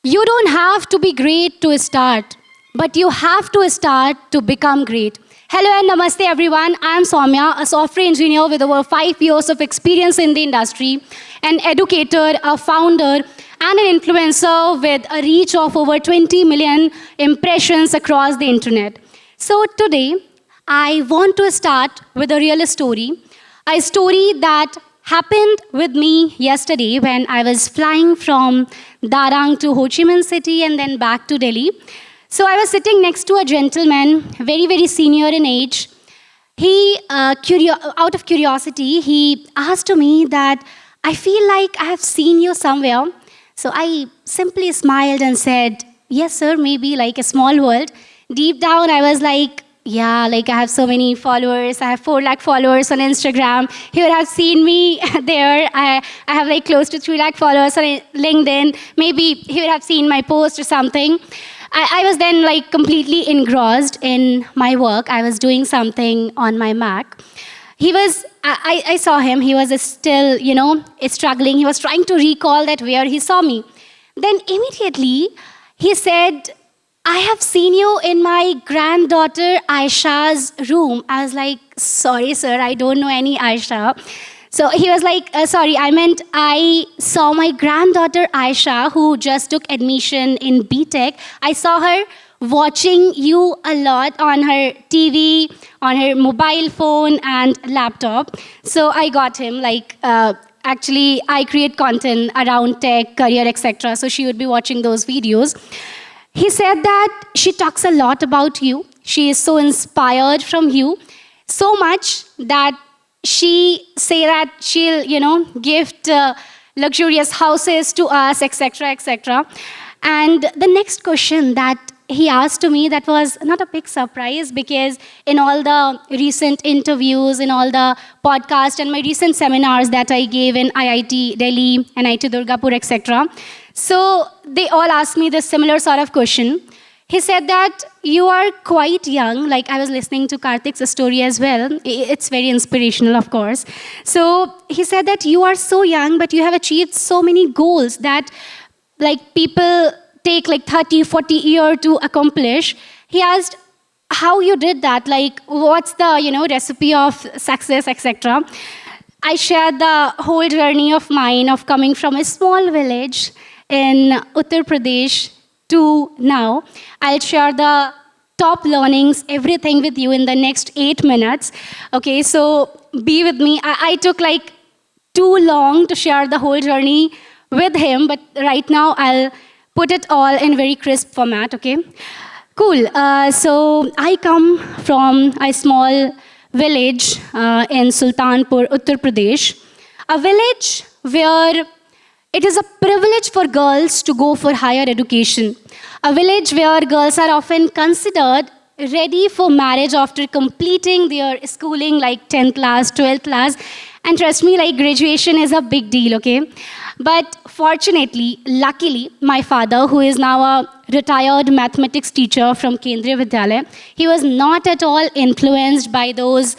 You don't have to be great to start, but you have to start to become great. Hello and namaste everyone. I am Soumya, a software engineer with over 5 years of experience in the industry, an educator, a founder, and an influencer with a reach of over 20 million impressions across the internet. So today, I want to start with a real story, a story that happened with me yesterday when I was flying from Darang to Ho Chi Minh City and then back to Delhi. So I was sitting next to a gentleman, very, very senior in age. He, out of curiosity, he asked to me that, I feel like I have seen you somewhere. So I simply smiled and said, yes, sir, maybe like a small world. Deep down, I was like, yeah, like I have so many followers. I have 4 lakh followers on Instagram. He would have seen me there. I have like close to 3 lakh followers on LinkedIn. Maybe he would have seen my post or something. I was then like completely engrossed in my work. I was doing something on my Mac. I saw him. He was still, struggling. He was trying to recall that where he saw me. Then immediately he said, I have seen you in my granddaughter Aisha's room. I was like, sorry, sir, I don't know any Aisha. So he was like, sorry, I saw my granddaughter Aisha, who just took admission in BTech. I saw her watching you a lot on her TV, on her mobile phone and laptop. So I got him, actually, I create content around tech, career, etc. So she would be watching those videos. He said that she talks a lot about you. She is so inspired from you, so much that she say that she'll, gift luxurious houses to us, etc., etc. And the next question that he asked to me, that was not a big surprise, because in all the recent interviews, in all the podcasts and my recent seminars that I gave in IIT Delhi, NIT Durgapur, etc., so they all asked me this similar sort of question. He said that you are quite young. Like, I was listening to Karthik's story as well. It's very inspirational, of course. So he said that you are so young, but you have achieved so many goals that like people take like 30, 40 years to accomplish. He asked how you did that, like what's the recipe of success, etc. I shared the whole journey of mine of coming from a small village in Uttar Pradesh to now. I'll share the top learnings, everything with you in the next 8 minutes. Okay, so be with me. I took like too long to share the whole journey with him, but right now I'll put it all in very crisp format, okay? Cool. So I come from a small village in Sultanpur, Uttar Pradesh, a village where it is a privilege for girls to go for higher education. A village where girls are often considered ready for marriage after completing their schooling, like 10th class, 12th class. And trust me, like graduation is a big deal, okay? But fortunately, luckily, my father, who is now a retired mathematics teacher from Kendriya Vidyalaya, he was not at all influenced by those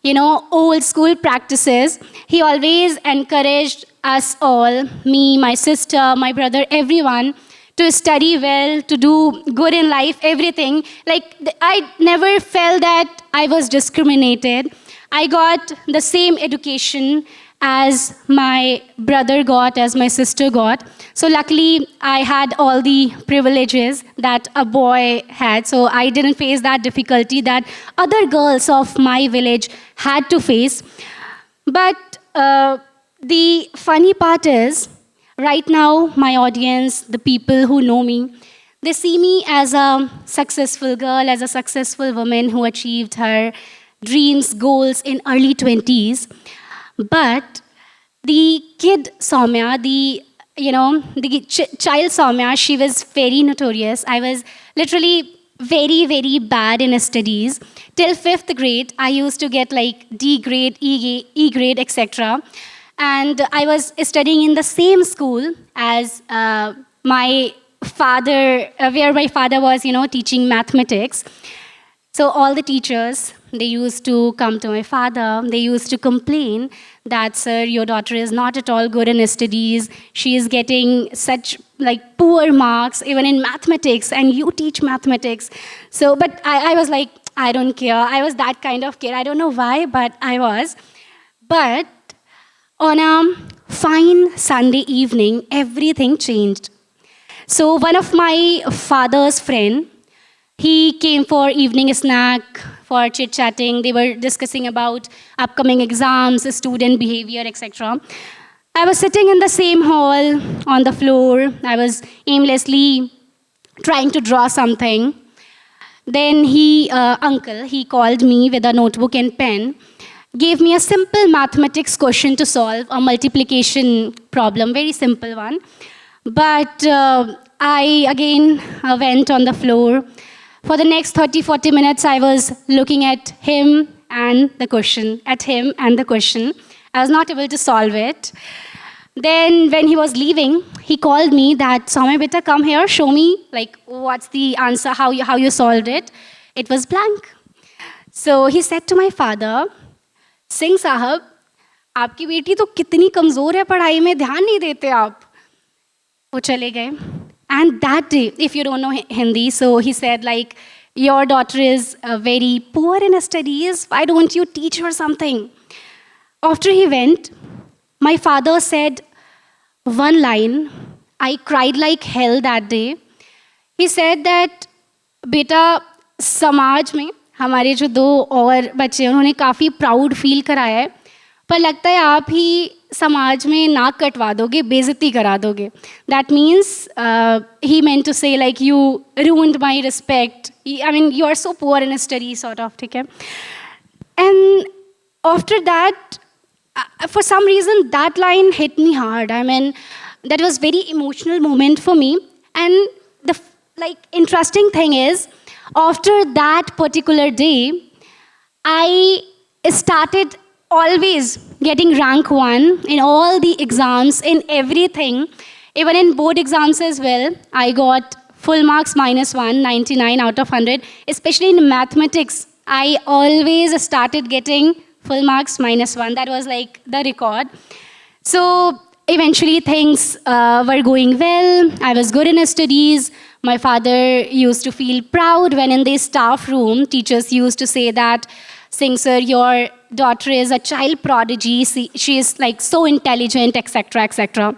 old school practices. He always encouraged us all, me, my sister, my brother, everyone, to study well, to do good in life, everything. Like, I never felt that I was discriminated. I got the same education as my brother got, as my sister got. So luckily, I had all the privileges that a boy had. So I didn't face that difficulty that other girls of my village had to face. But the funny part is, right now, my audience, the people who know me, they see me as a successful girl, as a successful woman who achieved her dreams, goals in early 20s. But the kid Soumya, the child Soumya, she was very notorious. I was literally very, very bad in studies. Till 5th grade, I used to get like D grade, E grade, etc. And I was studying in the same school as my father, where my father was, teaching mathematics. So all the teachers, they used to come to my father. They used to complain that, sir, your daughter is not at all good in studies. She is getting such like poor marks even in mathematics, and you teach mathematics. So, but I was like, I don't care. I was that kind of kid. I don't know why, but I was. But on a fine Sunday evening, everything changed. So one of my father's friend, he came for evening snack, for chit-chatting. They were discussing about upcoming exams, student behavior, etc. I was sitting in the same hall on the floor. I was aimlessly trying to draw something. Then uncle, he called me with a notebook and pen, gave me a simple mathematics question to solve, a multiplication problem, very simple one. But I again went on the floor. For the next 30-40 minutes, I was looking at him and the question, at him and the question. I was not able to solve it. Then when he was leaving, he called me that, Soumya beta, come here, show me like what's the answer, how you solved it. It was blank. So he said to my father, Singh साहब, आपकी बेटी तो कितनी कमज़ोर है पढ़ाई में, ध्यान नहीं देते आप. वो चले गए. And that day, if you don't know Hindi, so he said like, your daughter is very poor in studies, why don't you teach her something? After he went, my father said one line. I cried like hell that day. He said that, बेटा समाज में हमारे जो दो और बच्चे हैं उन्होंने काफ़ी प्राउड फील कराया है, पर लगता है आप ही समाज में नाक कटवा दोगे, बेइज्जती करा दोगे. That means he meant to say like you ruined my respect. I mean, you are so poor in study, sort of, ठीक है. And after that, for some reason, that line hit me hard. I mean, that was very emotional moment for me. And the interesting thing is, after that particular day, I started always getting rank 1 in all the exams, in everything. Even in board exams as well, I got full marks -1, 99 out of 100. Especially in mathematics, I always started getting full marks -1. That was like the record. So eventually things were going well. I was good in studies. My father used to feel proud when in the staff room, teachers used to say that, Singh sir, your daughter is a child prodigy. She is like so intelligent, etc., etc.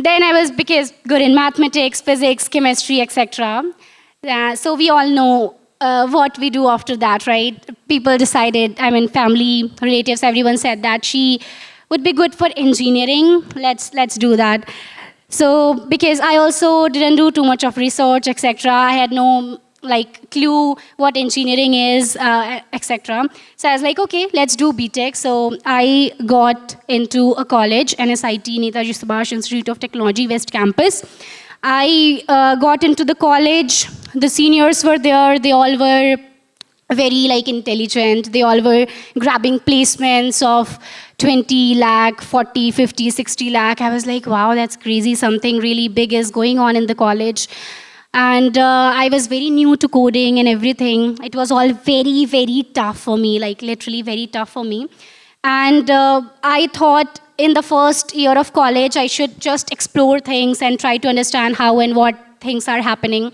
Then I was good in mathematics, physics, chemistry, etc. So we all know what we do after that, right? People decided, I mean, family, relatives, everyone said that she would be good for engineering. Let's do that. So because I also didn't do too much of research, etc., I had no clue what engineering is, etc. So I was like, okay, let's do BTech. So I got into a college, NSIT, Netaji Subhash Institute of Technology, West Campus. I got into the college. The seniors were there. They all were very intelligent. They all were grabbing placements of 20 lakh, 40, 50, 60 lakh. I was like, wow, that's crazy. Something really big is going on in the college. And I was very new to coding and everything. It was all very, very tough for me, literally very tough for me. And I thought in the first year of college, I should just explore things and try to understand how and what things are happening.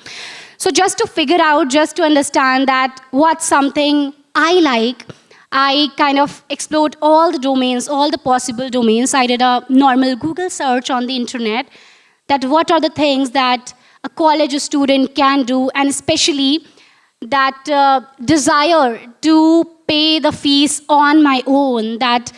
So just to figure out, just to understand that what's something I like, I kind of explored all the domains, all the possible domains. I did a normal Google search on the internet that what are the things that a college student can do, and especially that desire to pay the fees on my own, that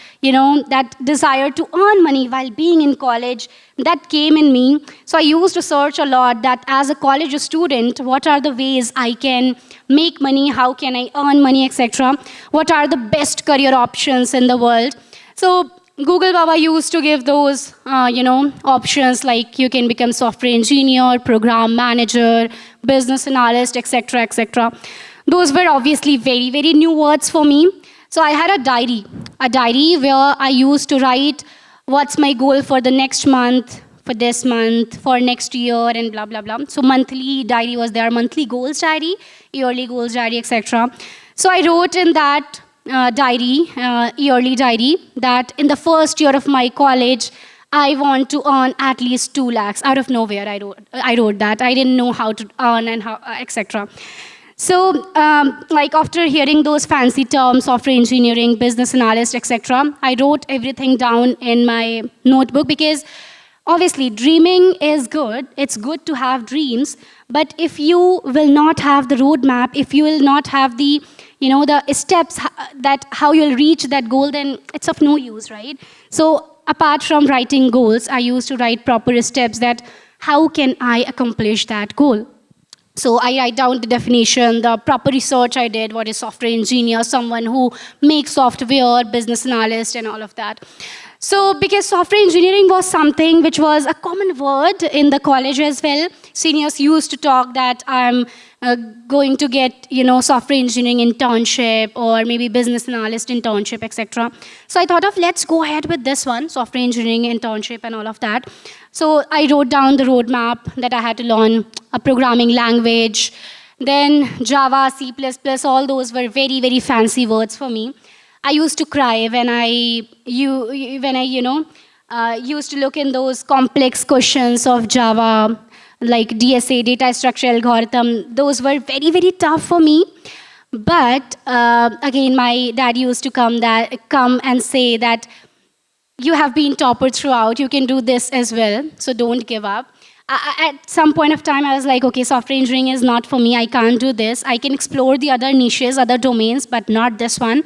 desire to earn money while being in college, that came in me. So I used to search a lot that as a college student, what are the ways I can make money, how can I earn money, etc. What are the best career options in the world? So Google Baba used to give those, options like you can become software engineer, program manager, business analyst, etc., etc. Those were obviously very, very new words for me. So I had a diary where I used to write what's my goal for the next month, for this month, for next year, and blah, blah, blah. So monthly diary was there, monthly goals diary, yearly goals diary, etc. So I wrote in that yearly diary, that in the first year of my college, I want to earn at least 2 lakhs. Out of nowhere, I wrote that. I didn't know how to earn and how, etc. So, like after hearing those fancy terms, software engineering, business analyst, etc., I wrote everything down in my notebook, because obviously dreaming is good. It's good to have dreams, but if you will not have the roadmap, if you will not have the the steps that how you'll reach that goal, then it's of no use, right? So apart from writing goals, I used to write proper steps, that how can I accomplish that goal. So I write down the definition, the proper research I did, what is software engineer, someone who makes software, business analyst, and all of that. So because software engineering was something which was a common word in the college as well, seniors used to talk that I'm going to get, software engineering internship, or maybe business analyst internship, etc. So I thought of, let's go ahead with this one, software engineering internship and all of that. So I wrote down the roadmap that I had to learn a programming language, then Java, C++, all those were very, very fancy words for me. I used to cry when I used to look in those complex questions of Java, like DSA, data structure algorithm. Those were very, very tough for me. But again, my dad used to come and say that you have been topper throughout, you can do this as well, so don't give up. At some point of time, I was like, okay, software engineering is not for me, I can't do this. I can explore the other niches, other domains, but not this one.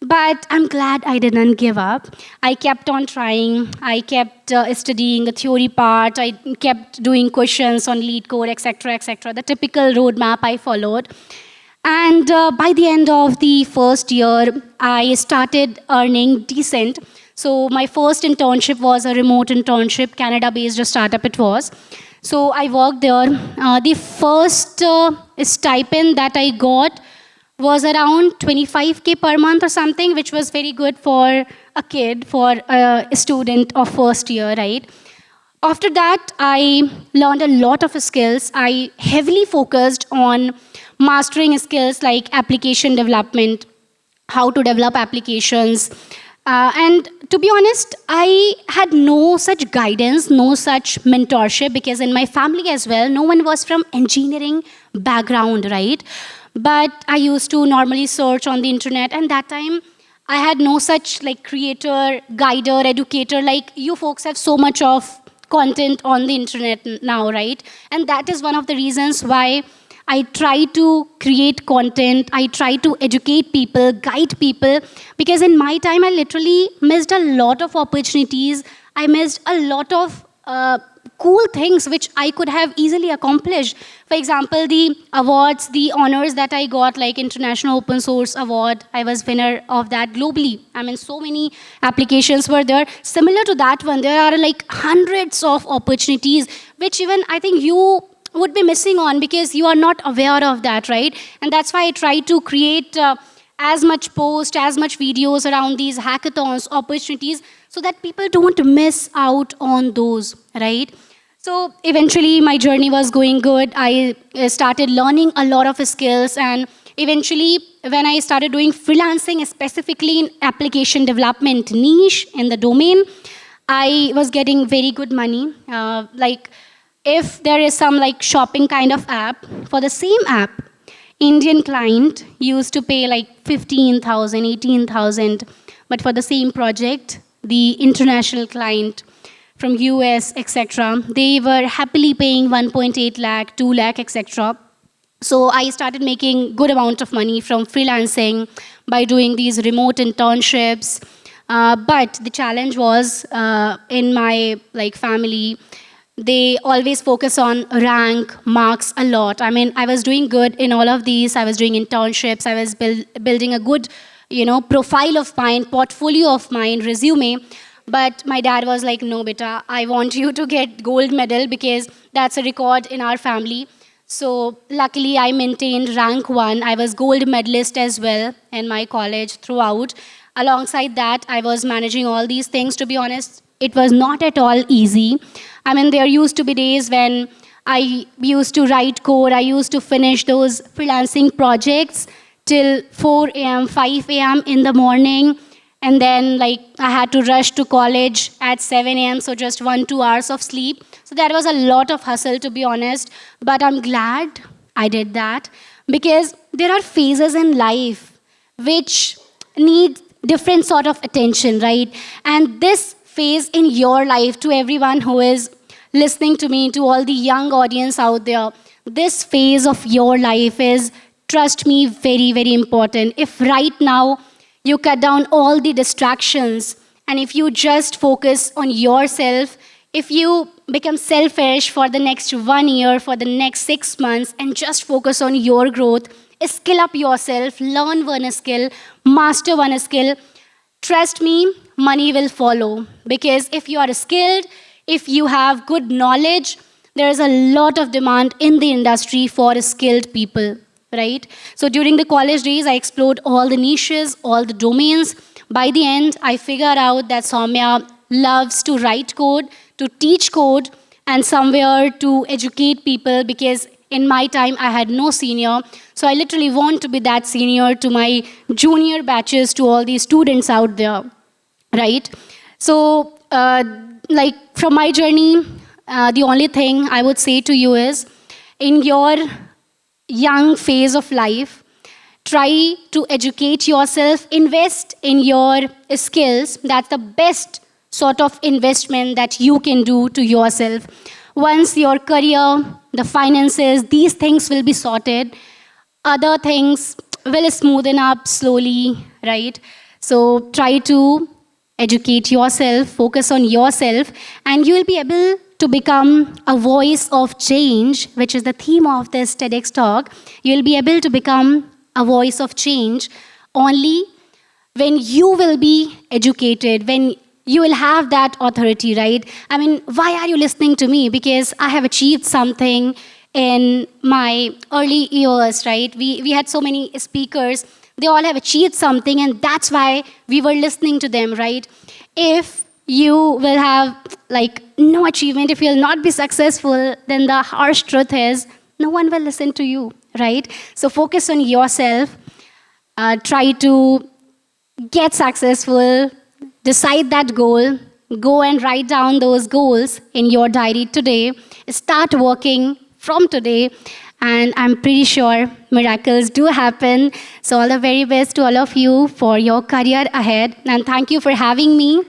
But I'm glad I didn't give up. I kept on trying. I kept studying the theory part. I kept doing questions on LeetCode, etc., etc. The typical roadmap I followed. And by the end of the first year, I started earning decent. So my first internship was a remote internship, Canada-based startup it was. So I worked there. The first stipend that I got was around 25K per month or something, which was very good for a kid, for a student of first year, right? After that, I learned a lot of skills. I heavily focused on mastering skills like application development, how to develop applications. And to be honest, I had no such guidance, no such mentorship, because in my family as well, no one was from engineering background, right? But I used to normally search on the internet, and that time I had no such like creator, guider, educator. Like you folks have so much of content on the internet now, right? And that is one of the reasons why I try to create content. I try to educate people, guide people, because in my time I literally missed a lot of opportunities. I missed a lot of cool things which I could have easily accomplished. For example, the awards, the honors that I got, like International Open Source Award, I was winner of that globally. I mean, so many applications were there. Similar to that one, there are like hundreds of opportunities, which even I think you would be missing on because you are not aware of that, right? And that's why I try to create as much post, as much videos around these hackathons, opportunities, so that people don't miss out on those, right? So eventually my journey was going good. I started learning a lot of skills, and eventually when I started doing freelancing, specifically in application development niche in the domain, I was getting very good money. Like if there is some like shopping kind of app, for the same app, Indian client used to pay like 15,000, 18,000, but for the same project, the international client from US, etc., they were happily paying 1.8 lakh, 2 lakh, etc. So I started making good amount of money from freelancing by doing these remote internships. But the challenge was in my like family, they always focus on rank, marks a lot. I mean, I was doing good in all of these. I was doing internships. I was building a good, profile of mine, portfolio of mine, resume. But my dad was like, no, beta, I want you to get gold medal because that's a record in our family. So luckily, I maintained rank 1. I was gold medalist as well in my college throughout. Alongside that, I was managing all these things. To be honest, it was not at all easy. I mean, there used to be days when I used to write code, I used to finish those freelancing projects till 4 a.m., 5 a.m. in the morning. And then, like, I had to rush to college at 7 a.m., so just 1, 2 hours of sleep. So that was a lot of hustle, to be honest. But I'm glad I did that because there are phases in life which need different sort of attention, right? And this phase in your life, to everyone who is listening to me, to all the young audience out there, this phase of your life is, trust me, very, very important. If right now you cut down all the distractions and if you just focus on yourself, if you become selfish for the next 1 year, for the next 6 months, and just focus on your growth, skill up yourself, learn one skill, master one skill, trust me, money will follow. Because if you are skilled, if you have good knowledge, there is a lot of demand in the industry for skilled people, right? So during the college days, I explored all the niches, all the domains. By the end, I figured out that Soumya loves to write code, to teach code, and somewhere to educate people, because in my time I had no senior. So I literally want to be that senior to my junior batches, to all these students out there, right? So, like, from my journey, the only thing I would say to you is, in your young phase of life, try to educate yourself, invest in your skills. That's the best sort of investment that you can do to yourself. Once your career, the finances, these things will be sorted, other things will smoothen up slowly, right? So try to educate yourself, focus on yourself, and you will be able to become a voice of change, which is the theme of this TEDx talk. You will be able to become a voice of change only when you will be educated, when you will have that authority, right? I mean, why are you listening to me? Because I have achieved something in my early years, right? We had so many speakers. They all have achieved something, and that's why we were listening to them, right? If you will have, like, no achievement, if you will not be successful, then the harsh truth is no one will listen to you, right? So focus on yourself. Try to get successful. Decide that goal. Go and write down those goals in your diary today. Start working from today. And I'm pretty sure miracles do happen. So all the very best to all of you for your career ahead. And thank you for having me.